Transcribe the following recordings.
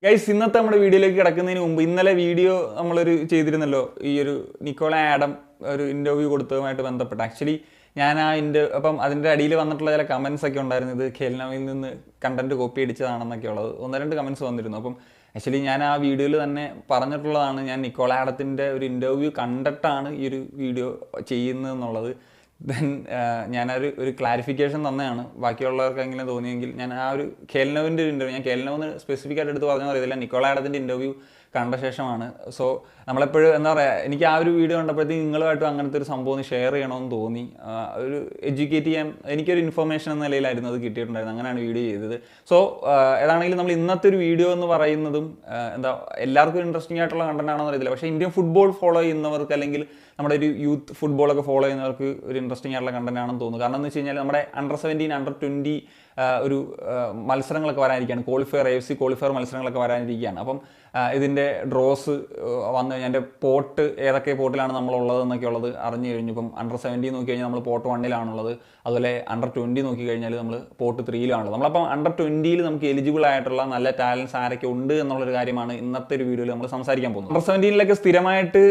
Guys ഇന്നത്തെ നമ്മുടെ വീഡിയോയിലേക്ക് കിടക്കുന്നതിന് മുമ്പ് ഇന്നലെ വീഡിയോ നമ്മളൊരു ചെയ്തിരുന്നല്ലോ ഈ ഒരു നിക്കോള ആഡം ഒരു ഇൻ്റർവ്യൂ കൊടുത്തതുമായിട്ട് ബന്ധപ്പെട്ട്. ആക്ച്വലി ഞാൻ അപ്പം അതിൻ്റെ അടിയിൽ വന്നിട്ടുള്ള ചില കമൻസ് ഒക്കെ ഉണ്ടായിരുന്നു, ഇത് ഖേൽനോയിൽ നിന്ന് കണ്ടന്റ് കോപ്പി അടിച്ചതാണെന്നൊക്കെ ഉള്ളത്. ഒന്ന് രണ്ട് കമൻസ് വന്നിരുന്നു. അപ്പം ആക്ച്വലി ഞാൻ ആ വീഡിയോയിൽ തന്നെ പറഞ്ഞിട്ടുള്ളതാണ്, ഞാൻ നിക്കോള ആഡത്തിൻ്റെ ഒരു ഇൻ്റർവ്യൂ കണ്ടിട്ടാണ് ഈ ഒരു വീഡിയോ ചെയ്യുന്നതെന്നുള്ളത്. ദെൻ ഞാനൊരു ക്ലാരിഫിക്കേഷൻ തന്നെയാണ്, ബാക്കിയുള്ളവർക്കെങ്കിലും തോന്നിയെങ്കിൽ. ഞാൻ ആ ഒരു ഖേൽനോവിൻ്റെ ഒരു ഇൻ്റർവ്യൂ, ഞാൻ ഖേൽനോന്ന് സ്പെസിഫിക് ആയിട്ട് എടുത്ത് പറഞ്ഞാൽ അറിയത്തില്ല, നിക്കോള ആഡത്തിൻ്റെ ഇൻ്റർവ്യൂ കണ്ട ശേഷമാണ്. സോ നമ്മളെപ്പോഴും എന്താ പറയുക, എനിക്ക് ആ ഒരു വീഡിയോ കണ്ടപ്പോഴത്തേക്ക് നിങ്ങളുമായിട്ടും അങ്ങനത്തെ ഒരു സംഭവം ഒന്ന് ഷെയർ ചെയ്യണമെന്ന് തോന്നി. ഒരു എഡ്യൂക്കേറ്റ് ചെയ്യാൻ എനിക്കൊരു ഇൻഫർമേഷൻ എന്ന നിലയിലായിരുന്നു അത് കിട്ടിയിട്ടുണ്ടായിരുന്നു, അങ്ങനെയാണ് വീഡിയോ ചെയ്തത്. സോ ഏതാണെങ്കിലും നമ്മൾ ഇന്നത്തെ ഒരു വീഡിയോ എന്ന് പറയുന്നതും എന്താ എല്ലാവർക്കും ഇൻട്രസ്റ്റിംഗ് ആയിട്ടുള്ള കണ്ടന്റ് ആണെന്ന് അറിയത്തില്ല, പക്ഷേ ഇന്ത്യൻ ഫുട്ബോൾ ഫോളോ ചെയ്യുന്നവർക്ക് അല്ലെങ്കിൽ നമ്മുടെ ഒരു യൂത്ത് ഫുട്ബോളൊക്കെ ഫോളോ ചെയ്യുന്നവർക്ക് ഒരു ഇൻട്രസ്റ്റിംഗ് ആയിട്ടുള്ള കണ്ടന്റ് ആണെന്ന് തോന്നുന്നു. കാരണം എന്ന് വെച്ച് കഴിഞ്ഞാൽ നമ്മുടെ അണ്ടർ-17 അണ്ടർ-20 ഒരു മത്സരങ്ങളൊക്കെ വരാനിരിക്കുകയാണ്, ക്വാളിഫയർ AFC ക്വാളിഫയർ മത്സരങ്ങളൊക്കെ വരാനിരിക്കുകയാണ്. അപ്പം ഇതിൻ്റെ ഡ്രോസ് വന്നു കഴിഞ്ഞാൽ എൻ്റെ പോർട്ട് ഏതൊക്കെ പോർട്ടിലാണ് നമ്മളുള്ളത് എന്നൊക്കെ ഉള്ളത് അറിഞ്ഞു കഴിഞ്ഞു. ഇപ്പം അണ്ടർ-17 നോക്കി കഴിഞ്ഞാൽ നമ്മൾ പോർട്ട് 1-ലാണുള്ളത്, അതുപോലെ അണ്ടർ-20 നോക്കി കഴിഞ്ഞാൽ നമ്മൾ പോർട്ട് 3-ലാണുള്ളത്. നമ്മളപ്പം അണ്ടർ-20 നമുക്ക് എലിജിബിൾ ആയിട്ടുള്ള നല്ല ടാലൻസ് ആരൊക്കെ ഉണ്ട് എന്നുള്ളൊരു കാര്യമാണ് ഇന്നത്തെ ഒരു വീഡിയോയിൽ നമ്മൾ സംസാരിക്കാൻ പോകുന്നത്. അണ്ടർ-17 സ്ഥിരമായിട്ട്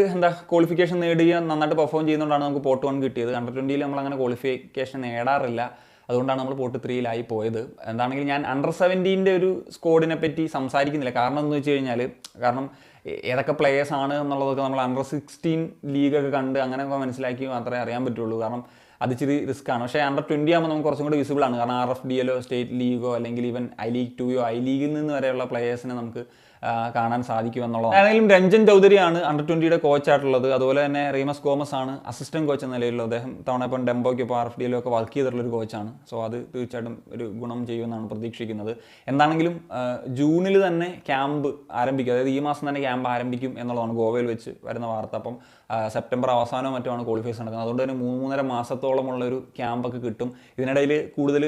ക്വാളിഫിക്കേഷൻ നേടുക, നന്നായിട്ട് പെർഫോം ചെയ്യുന്നതുകൊണ്ടാണ് നമുക്ക് പോർട്ട് 1 കിട്ടിയത്. അണ്ടർ-20 നമ്മൾ അങ്ങനെ ക്വാളിഫിക്കേഷൻ നേടാറില്ല, അതുകൊണ്ടാണ് നമ്മൾ പോർട്ട് 3-ലായി പോയത്. എന്താണെങ്കിലും ഞാൻ അണ്ടർ-17 ഒരു സ്ക്വാഡിനെ പറ്റി സംസാരിക്കുന്നില്ല. കാരണം എന്ന് വെച്ച് കഴിഞ്ഞാൽ, കാരണം ഏതൊക്കെ പ്ലേയേഴ്സ് ആണ് എന്നുള്ളതൊക്കെ നമ്മൾ അണ്ടർ-16 ലീഗൊക്കെ കണ്ട് അങ്ങനെയൊക്കെ മനസ്സിലാക്കി മാത്രമേ അറിയാൻ പറ്റുള്ളൂ. കാരണം അത് ഇച്ചിരി റിസ്ക് ആണ്. പക്ഷേ അണ്ടർ-20 ആകുമ്പോൾ നമുക്ക് കുറച്ചും കൂടി വിസിബിൾ ആണ്. കാരണം RFDLോ സ്റ്റേറ്റ് ലീഗോ അല്ലെങ്കിൽ ഈവൻ I-League 2 ഐ ലീഗിൽ നിന്ന് വരെയുള്ള പ്ലേയേഴ്സിനെ നമുക്ക് കാണാൻ സാധിക്കും എന്നുള്ളതാണ്. ഏതായാലും രഞ്ജൻ ചൗധരിയാണ് അണ്ടർ-20 കോച്ചായിട്ടുള്ളത്. അതുപോലെ തന്നെ റീമസ് ഗോമസ് ആണ് അസിസ്റ്റന്റ് കോച്ച് എന്ന നിലയിലുള്ള അദ്ദേഹം. തവണ ഇപ്പം ഡെംബോയ്ക്കൊപ്പം RFDLോ ഒക്കെ വർക്ക് ചെയ്തിട്ടുള്ളൊരു കോച്ചാണ്. സോ അത് തീർച്ചയായിട്ടും ഒരു ഗുണം ചെയ്യുമെന്നാണ് പ്രതീക്ഷിക്കുന്നത്. എന്താണെങ്കിലും ജൂണിൽ തന്നെ ക്യാമ്പ് ആരംഭിക്കും, അതായത് ഈ മാസം തന്നെ ക്യാമ്പ് ആരംഭിക്കും എന്നുള്ളതാണ് ഗോവയിൽ വെച്ച് വരുന്ന വാർത്ത. അപ്പം സെപ്റ്റംബർ അവസാനവും മറ്റുമാണ് ക്വാളിഫൈസ് നടക്കുന്നത്. അതുകൊണ്ട് തന്നെ 3.5 മാസത്തോളമുള്ളൊരു ക്യാമ്പൊക്കെ കിട്ടും. ഇതിനിടയിൽ കൂടുതൽ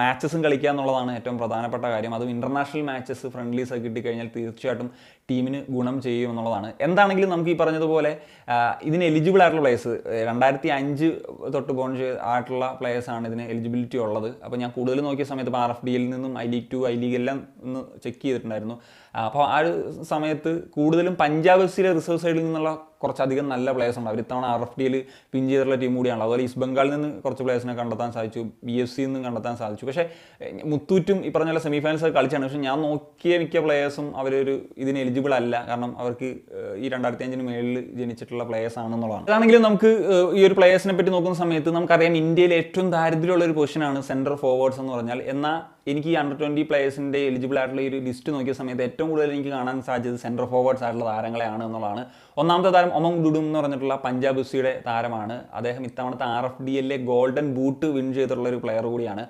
മാച്ചസും കളിക്കുക എന്നുള്ളതാണ് ഏറ്റവും പ്രധാനപ്പെട്ട കാര്യം. അതും ഇൻ്റർനാഷണൽ മാച്ചസ്, ഫ്രണ്ട്ലീസ് ഒക്കെ കിട്ടിക്കഴിഞ്ഞാൽ തീർച്ചയായിട്ടും ടീമിന് ഗുണം ചെയ്യും എന്നുള്ളതാണ്. എന്താണെങ്കിലും നമുക്ക് ഈ പറഞ്ഞതുപോലെ ഇതിന് എലിജിബിൾ ആയിട്ടുള്ള പ്ലേയേഴ്സ് 2005 തൊട്ട് ബോൺ ആയിട്ടുള്ള പ്ലേയേഴ്സാണ് ഇതിന് എലിജിബിലിറ്റി ഉള്ളത്. അപ്പോൾ ഞാൻ കൂടുതൽ നോക്കിയ സമയത്ത് ഇപ്പോൾ RFDL നിന്നും I-League 2 I-League എല്ലാം ഒന്ന് ചെക്ക് ചെയ്തിട്ടുണ്ടായിരുന്നു. അപ്പോൾ ആ ഒരു സമയത്ത് കൂടുതലും പഞ്ചാബ് FC റിസർവ് സൈഡിൽ നിന്നുള്ള കുറച്ചധികം നല്ല പ്ലേയേഴ്സ് ഉണ്ട്. അവർ ഇത്തവണ RFDL പിൻ ചെയ്തിട്ടുള്ള ടീം കൂടിയാണല്ലോ. അതുപോലെ ഈസ്റ്റ് ബംഗാളിൽ നിന്ന് കുറച്ച് പ്ലേയേഴ്സിനെ കണ്ടെത്താൻ സാധിച്ചു, BFC നിന്നും കണ്ടെത്താൻ സാധിച്ചു. പക്ഷേ മുത്തൂറ്റും ഈ പറഞ്ഞ സെമിഫൈനൽസ് കളിച്ചാണ്. പക്ഷേ ഞാൻ നോക്കിയ മിക്ക പ്ലേയേഴ്സും അവരൊരു ഇതിന് എലിജിബിൾ അല്ല. കാരണം അവർക്ക് ഈ 2005 മേളിൽ ജനിച്ചിട്ടുള്ള പ്ലേയേഴ്സ് ആണെന്നുള്ളതാണ്. അതാണെങ്കിലും നമുക്ക് ഈ ഒരു പ്ലേയേഴ്സിനെ പറ്റി നോക്കുന്ന സമയത്ത് നമുക്കറിയാം ഇന്ത്യയിൽ ഏറ്റവും ദാരിദ്ര്യമുള്ള ഒരു പൊസിഷനാണ് സെൻട്രൽ ഫോർവേഡ്സ് എന്ന് പറഞ്ഞാൽ. എന്നാൽ എനിക്ക് ഈ അണ്ടർ-20 പ്ലേയേഴ്സിൻ്റെ എലിജിബിൾ ആയിട്ടുള്ള ഈ ഒരു ലിസ്റ്റ് നോക്കിയ സമയത്ത് ഏറ്റവും കൂടുതൽ എനിക്ക് കാണാൻ സാധിച്ചത് സെൻട്രൽ ഫോർവേഡ്സ് ആയിട്ടുള്ള താരങ്ങളെയാണ് എന്നുള്ളതാണ്. ഒന്നാമത്തെ താരം ഒമങ് ദുഡും എന്ന് പറഞ്ഞിട്ടുള്ള പഞ്ചാബ് FCയുടെ താരമാണ്. അദ്ദേഹം ഇത്തവണത്തെ RFDLലെ ഗോൾഡൻ ബൂട്ട് വിൻ ചെയ്തിട്ടുള്ള ഒരു പ്ലെയർ കൂടിയാണ്.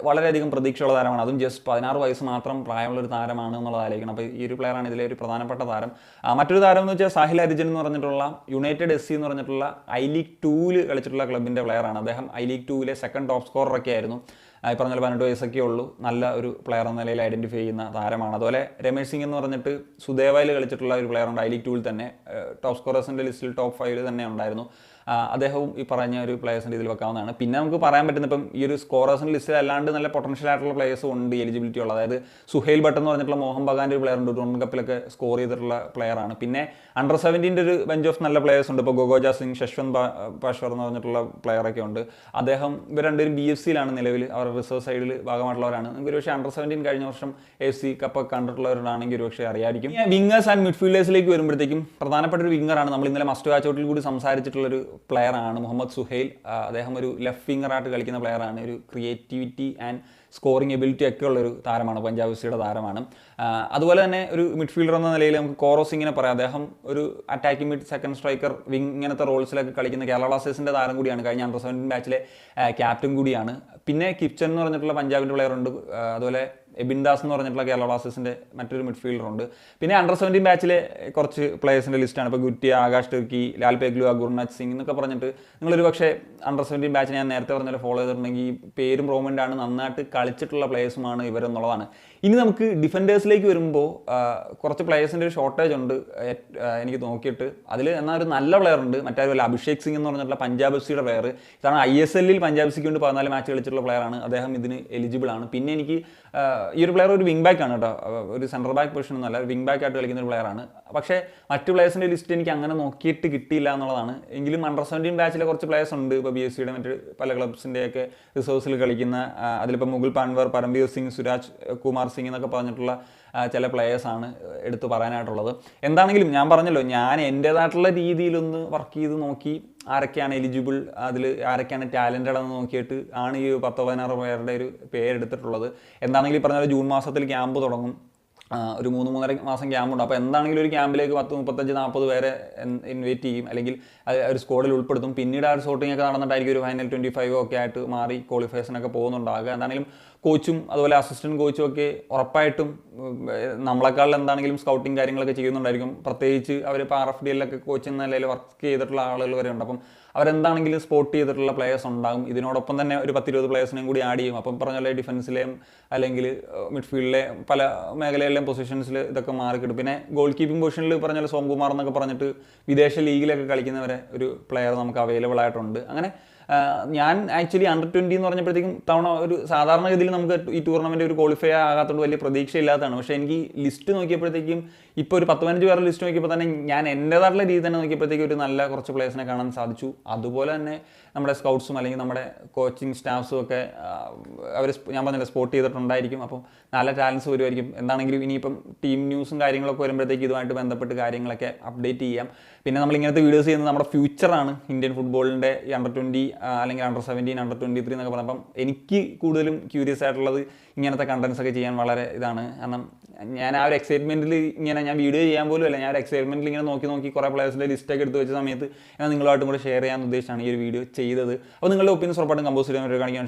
വളരെയധികം പ്രതീക്ഷയുള്ള താരമാണ്. അതും ജസ്റ്റ് 16 വയസ്സ് മാത്രം പ്രായമുള്ളൊരു താരമാണ് എന്നുള്ളത് ആലോചിക്കണം. അപ്പോൾ ഈ ഒരു പ്ലെയറാണ് ഇതിലെ ഒരു പ്രധാനപ്പെട്ട താരം. മറ്റൊരു താരം എന്ന് വെച്ചാൽ സാഹിൽ ഹരിജൻ എന്ന് പറഞ്ഞിട്ടുള്ള യുണൈറ്റഡ് SC എന്ന് പറഞ്ഞിട്ടുള്ള I-League 2 കളിച്ചിട്ടുള്ള ക്ലബിൻ്റെ പ്ലെയറാണ്. അദ്ദേഹം I-League 2 സെക്കൻഡ് ടോപ്പ് സ്കോററൊക്കെ ആയിരുന്നു. ഈ പറഞ്ഞാൽ 18 വയസ്സൊക്കെ ഉള്ളൂ. നല്ല ഒരു പ്ലെയർ എന്ന നിലയിൽ ഐഡൻറ്റിഫൈ ചെയ്യുന്ന താരമാണ്. അതുപോലെ രമേഷ് സിംഗ് എന്ന് പറഞ്ഞിട്ട് സുദേവയിൽ കളിച്ചിട്ടുള്ള ഒരു പ്ലെയറുണ്ട് I-League 2 തന്നെ, ടോപ്പ് സ്കോറേഴ്സിൻ്റെ ലിസ്റ്റിൽ ടോപ്പ് 5 തന്നെ ഉണ്ടായിരുന്നു. അദ്ദേഹവും ഈ പറഞ്ഞ ഒരു പ്ലേയേഴ്സിൻ്റെ ഇതിൽ വെക്കാവുന്നതാണ്. പിന്നെ നമുക്ക് പറയാൻ പറ്റുന്ന ഇപ്പം ഈ ഒരു സ്കോറേഴ്സിൻ്റെ ലിസ്റ്റിൽ അല്ലാണ്ട് നല്ല പൊട്ടൻഷ്യൽ ആയിട്ടുള്ള പ്ലേയേഴ്സും ഉണ്ട് എലിജിബിലിറ്റി ഉള്ളത്. അതായത് സുഹൈൽ ഭട്ട് എന്ന് പറഞ്ഞിട്ടുള്ള മോഹൻ ബഗാൻ്റെ ഒരു പ്ലെയർ ഉണ്ട്, ടൂർണമെന്റ് കപ്പിലൊക്കെ സ്കോർ ചെയ്തിട്ടുള്ള പ്ലെയറാണ്. പിന്നെ അണ്ടർ-17 ഒരു ബെഞ്ച് ഓഫ് നല്ല പ്ലേയേഴ്സ് ഉണ്ട്. ഇപ്പോൾ ഗോഗോജ സിംഗ്, ശശ്വന്ത് പാശ്വർ എന്ന് പറഞ്ഞിട്ടുള്ള പ്ലെയറൊക്കെ ഉണ്ട്. അദ്ദേഹം ഇവർ രണ്ടുപേരും BFCയിലാണ് നിലവിൽ, അവർ റിസർവ് സൈഡിൽ ഭാഗമായിട്ടുള്ളവരാണ്. നിങ്ങൾക്ക് ഒരുപക്ഷെ അണ്ടർ-17 കഴിഞ്ഞ വർഷം AFC കപ്പൊക്കെ കണ്ടിട്ടുള്ളവരാണെങ്കിൽ ഒരുപക്ഷെ അറിയായിരിക്കും. വിംഗേഴ്സ് ആൻഡ് മിഡ്ഫീൽഡേഴ്സിലേക്ക് വരുമ്പോഴത്തേക്കും പ്രധാനപ്പെട്ട ഒരു വിംഗറാണ്, നമ്മൾ ഇന്നലെ മസ്റ്റ് വാച്ച് ഔട്ടിൽ കൂടി സംസാരിച്ചിട്ടുള്ളൊരു പ്ലെയർ ആണ് മുഹമ്മദ് സുഹൈൽ. അദ്ദേഹം ഒരു ലെഫ്റ്റ് വിംഗറായിട്ട് കളിക്കുന്ന പ്ലെയറാണ്. ഒരു ക്രിയേറ്റിവിറ്റി ആൻഡ് സ്കോറിംഗ് എബിലിറ്റി ഒക്കെ ഉള്ളൊരു താരമാണ്, പഞ്ചാബ് FCയുടെ താരമാണ്. അതുപോലെ തന്നെ ഒരു മിഡ്ഫീൽഡർ എന്ന നിലയിൽ നമുക്ക് കോറോ സിംഗിനെ പറയാം. അദ്ദേഹം ഒരു attacking mid, second striker, wing ഇങ്ങനത്തെ റോൾസിലൊക്കെ കളിക്കുന്ന കേരള ബ്ലാസ്റ്റേഴ്സിൻ്റെ താരം കൂടിയാണ്. കഴിഞ്ഞ അണ്ടർ-17 ബാച്ചിലെ ക്യാപ്റ്റൻ കൂടിയാണ്. പിന്നെ കിപ്ചൻ എന്ന് പറഞ്ഞിട്ടുള്ള പഞ്ചാബിൻ്റെ പ്ലെയർ ഉണ്ട്. അതുപോലെ എബിൻ ദാസ് എന്ന് പറഞ്ഞിട്ടുള്ള കേരള ബ്ലാസ്റ്റേഴ്സിൻ്റെ മറ്റൊരു മിഡ്ഫീൽഡർ ഉണ്ട്. പിന്നെ അണ്ടർ-17 ബാച്ചിലെ കുറച്ച് പ്ലേയേഴ്സിൻ്റെ ലിസ്റ്റാണ്. ഇപ്പോൾ ഗുറ്റിയ, ആകാശ് ടർക്കി, ലാൽ പേഗ്ലു, ഗുർനാഥ് സിംഗ് എന്നൊക്കെ പറഞ്ഞിട്ട് നിങ്ങളൊരു പക്ഷേ അണ്ടർ-17 ബാച്ച് ഞാൻ നേരത്തെ പറഞ്ഞ പോലെ ഫോളോ ചെയ്തിട്ടുണ്ടെങ്കിൽ പേരും റോമൻ്റാണ്, നന്നായിട്ട് കളിച്ചിട്ടുള്ള പ്ലേയേഴ്സുമാണ് ഇവരെന്നുള്ളതാണ്. ഇനി നമുക്ക് ഡിഫൻഡേഴ്സിലേക്ക് വരുമ്പോൾ കുറച്ച് പ്ലേയേഴ്സിൻ്റെ ഒരു ഷോർട്ടേജ് ഉണ്ട് എനിക്ക് നോക്കിയിട്ട്. അതിൽ എന്നാൽ ഒരു നല്ല പ്ലെയർ ഉണ്ട്, മറ്റൊരു അഭിഷേക് സിംഗ് എന്ന് പറഞ്ഞിട്ടുള്ള പഞ്ചാബ് എഫ് സിയുടെ പ്ലെയർ. ഇതാണ് ISL പഞ്ചാബ് സിക്ക് വേണ്ടി 14 മാച്ച് കളിച്ചിട്ടുള്ള പ്ലെയറാണ്. അദ്ദേഹം ഇതിന് എലിജിബിൾ ആണ്. പിന്നെ എനിക്ക് ഈ ഒരു പ്ലെയർ ഒരു വിങ് ബാക്ക് ആണ് കേട്ടോ, ഒരു സെൻട്രൽ ബാക്ക് പൊസിഷൻ ഒന്നല്ല, ഒരു വിങ് ബാക്ക് ആയിട്ട് കളിക്കുന്ന ഒരു പ്ലെയറാണ്. പക്ഷേ മറ്റു പ്ലേയേഴ്സിൻ്റെ ലിസ്റ്റ് എനിക്ക് അങ്ങനെ നോക്കിയിട്ട് കിട്ടിയില്ല എന്നുള്ളതാണ്. എങ്കിലും അണ്ടർ 17 ബാച്ചിലെ കുറച്ച് പ്ലേയേഴ്സ് ഉണ്ട്. ഇപ്പോൾ BSCയുടെ മറ്റ് പല ക്ലബ്സിൻ്റെയൊക്കെ റിസോഴ്സിൽ കളിക്കുന്ന, അതിലിപ്പോൾ മുകുൾ പാൻവർ, പരംവീർ സിംഗ്, സുരാജ് കുമാർ സിംഗ് എന്നൊക്കെ പറഞ്ഞിട്ടുള്ള ചില പ്ലേയേഴ്സാണ് എടുത്ത് പറയാനായിട്ടുള്ളത്. എന്താണെങ്കിലും ഞാൻ പറഞ്ഞല്ലോ, ഞാൻ എൻ്റേതായിട്ടുള്ള രീതിയിലൊന്ന് വർക്ക് ചെയ്ത് നോക്കി ആരൊക്കെയാണ് എലിജിബിൾ, അതിൽ ആരൊക്കെയാണ് ടാലൻറ്റഡ് എന്ന് നോക്കിയിട്ട് ആണ് ഈ 10-16 പേരുടെ ഒരു പേരെടുത്തിട്ടുള്ളത്. എന്താണെങ്കിലും പറഞ്ഞാൽ ജൂൺ മാസത്തിൽ ക്യാമ്പ് തുടങ്ങും, ഒരു 3-3.5 മാസം ക്യാമ്പുണ്ട്. അപ്പോൾ എന്താണെങ്കിലും ഒരു ക്യാമ്പിലേക്ക് 10-35-40 പേരെ ഇൻവൈറ്റ് ചെയ്യും, അല്ലെങ്കിൽ ഒരു സ്ക്വാഡിൽ ഉൾപ്പെടുത്തും. പിന്നീട് ആ ഒരു ഷൂട്ടിംഗ് ഒക്കെ നടന്നിട്ടായിരിക്കും ഒരു ഫൈനൽ 25 ഒക്കെ ആയിട്ട് മാറി ക്വാളിഫിക്കേഷനൊക്കെ പോകുന്നുണ്ടാകുക. എന്താണെങ്കിലും കോച്ചും അതുപോലെ അസിസ്റ്റൻറ്റ് കോച്ചും ഒക്കെ ഉറപ്പായിട്ടും നമ്മളെക്കാൾ എന്താണെങ്കിലും സ്കൗട്ടിങ് കാര്യങ്ങളൊക്കെ ചെയ്യുന്നുണ്ടായിരിക്കും. പ്രത്യേകിച്ച് അവർ ഇപ്പോൾ RFDLൊക്കെ കോച്ച് എന്ന നിലയിൽ വർക്ക് ചെയ്തിട്ടുള്ള ആളുകൾ വരെ ഉണ്ട്. അപ്പം അവരെന്താണെങ്കിലും സ്പോട്ട് ചെയ്തിട്ടുള്ള പ്ലേയേഴ്സ് ഉണ്ടാകും. ഇതിനോടൊപ്പം തന്നെ ഒരു 10-20 പ്ലേയേഴ്സിനെയും കൂടി ആഡ് ചെയ്യും. അപ്പം പറഞ്ഞ പോലെ ഡിഫൻസിലെയും അല്ലെങ്കിൽ മിഡ്ഫീൽഡിലെ പല മേഖലകളിലെയും പൊസിഷൻസിൽ ഇതൊക്കെ മാറിക്കിട്ടും. പിന്നെ ഗോൾ കീപ്പിംഗ് പൊസിഷനിൽ പറഞ്ഞാൽ സോംകുമാർ എന്നൊക്കെ പറഞ്ഞിട്ട് വിദേശ ലീഗിലൊക്കെ കളിക്കുന്നവരെ ഒരു പ്ലെയർ നമുക്ക് അവൈലബിൾ ആയിട്ടുണ്ട്. അങ്ങനെ ഞാൻ ആക്ച്വലി അണ്ടർ 20 എന്ന് പറഞ്ഞപ്പോഴത്തേക്കും തവണ ഒരു സാധാരണഗതിയിൽ നമുക്ക് ഈ ടൂർണമെൻറ്റ് ഒരു ക്വാളിഫൈ ആകാത്തതുകൊണ്ട് വലിയ പ്രതീക്ഷയില്ലാത്തതാണ്. പക്ഷേ എനിക്ക് ലിസ്റ്റ് നോക്കിയപ്പോഴത്തേക്കും ഇപ്പോൾ ഒരു 10-15 പേരുടെ ലിസ്റ്റ് നോക്കിയപ്പോൾ തന്നെ ഞാൻ എൻ്റേതായിട്ടുള്ള രീതി തന്നെ നോക്കിയപ്പോഴത്തേക്കും ഒരു നല്ല കുറച്ച് പ്ലേയേഴ്സിനെ കാണാൻ സാധിച്ചു. അതുപോലെ തന്നെ നമ്മുടെ സ്കൗട്ട്സും അല്ലെങ്കിൽ നമ്മുടെ കോച്ചിങ് സ്റ്റാഫ്സും ഒക്കെ അവർ ഞാൻ പറഞ്ഞില്ല സ്പോട്ട് ചെയ്തിട്ടുണ്ടായിരിക്കും. അപ്പം നല്ല ടാലൻസ് വരുമായിരിക്കും. എന്താണെങ്കിലും ഇനിയിപ്പം ടീം ന്യൂസും കാര്യങ്ങളൊക്കെ വരുമ്പോഴത്തേക്ക് ഇതുമായിട്ട് ബന്ധപ്പെട്ട് കാര്യങ്ങളൊക്കെ അപ്ഡേറ്റ് ചെയ്യാം. പിന്നെ നമ്മൾ ഇങ്ങനത്തെ വീഡിയോസ് ചെയ്യുന്നത് നമ്മുടെ ഫ്യൂച്ചറാണ്, ഇന്ത്യൻ ഫുട്ബോളിൻ്റെ ഈ അണ്ടർ 20 അല്ലെങ്കിൽ അണ്ടർ 17, അണ്ടർ 23 എന്നൊക്കെ പറഞ്ഞപ്പം എനിക്ക് കൂടുതലും ക്യൂരിയസ് ആയിട്ടുള്ളത് ഇങ്ങനത്തെ കണ്ടൻസ് ഒക്കെ ചെയ്യാൻ വളരെ ഇതാണ്. കാരണം ഞാൻ ആ ഒരു എക്സൈറ്റ്മെൻറ്റിൽ ഇങ്ങനെ ഞാൻ വീഡിയോ ചെയ്യാൻ പോലും അല്ല, ഞാൻ ഒരു എക്സൈറ്റ്മെൻറ്റിൽ ഇങ്ങനെ നോക്കി കുറേ പ്ലേയേഴ്സിൻ്റെ ലിസ്റ്റൊക്കെ എടുത്ത് വെച്ച സമയത്ത് ഞാൻ നിങ്ങളുമായിട്ടും കൂടെ ഷെയർ ചെയ്യാൻ ഉദ്ദേശിച്ചാണ് ഈ ഒരു വീഡിയോ ചെയ്തത്. അപ്പോൾ നിങ്ങളുടെ ഒപ്പീനിയൻസ് ഉറപ്പായിട്ടും കമ്പോസ് ചെയ്യാൻ കാണിക്കാൻ